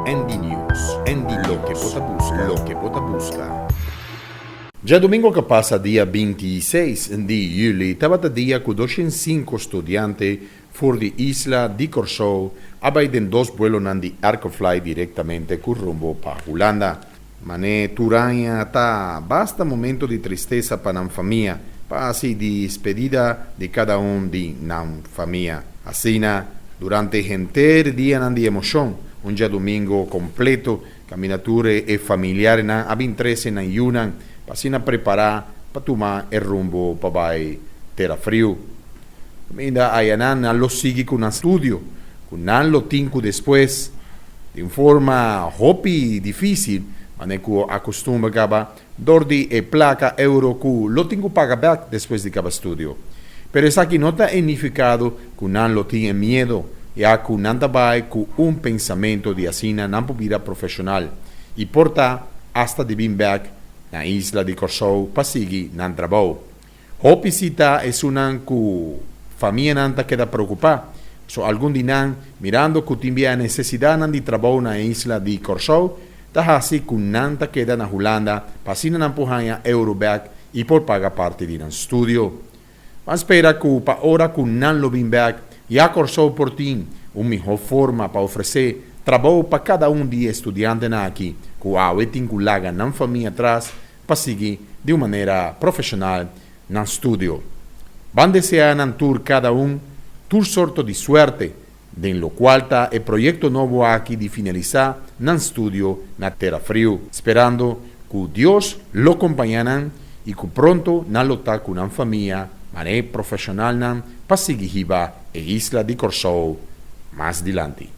ND News, ND lo que bota busca. Já domingo que passa, dia 26 de julho, estava o dia com 205 estudantes for de Isla de Corsou, abaixo dois vuelos de Arcofly diretamente com rumbo para Holanda. Mané Turanha tá basta momento de tristeza para a família, para assim de despedida de cada de na família. Assim, durante inteiro dia de emoção, dia domingo completo, caminatura e familiar na A23 na Yunnan, para preparar para tomar o rumbo para Terra Frio. Ainda ayanan lo sigue com o estudio, com lo tinco depois, de forma hobby difícil, mas que acostuma acaba dordi e placa euro que lo tinco paga back depois de cada estudio. Pero essa aqui não está significado que não lo tiene medo, já que não trabalha com pensamento de assina na vida profissional e porta hasta de vir back na isla de Corsou para seguir no trabalho. Hopi cita é uma que família não queda preocupada. So algum dia mirando que tem a necessidade de trabalho na isla de Corsou, tá assim que não queda na Holanda para assim não empurrar euro back e por pagar parte de um estúdio. Mas espera que para hora que não lo vem back, já Corsou por ti uma melhor forma para oferecer trabalho para cada de estudantes aqui, que a tem que largar na família atrás para seguir de uma maneira profissional no estúdio. Van desear a tour cada tour sorto de suerte, de lo qual está o projeto novo aqui de finalizar no estúdio na Terra Frio, esperando que Deus lo acompanhará e que pronto não lo está com a família, mané profissional para seguir a Isla de Corsou mais adiante.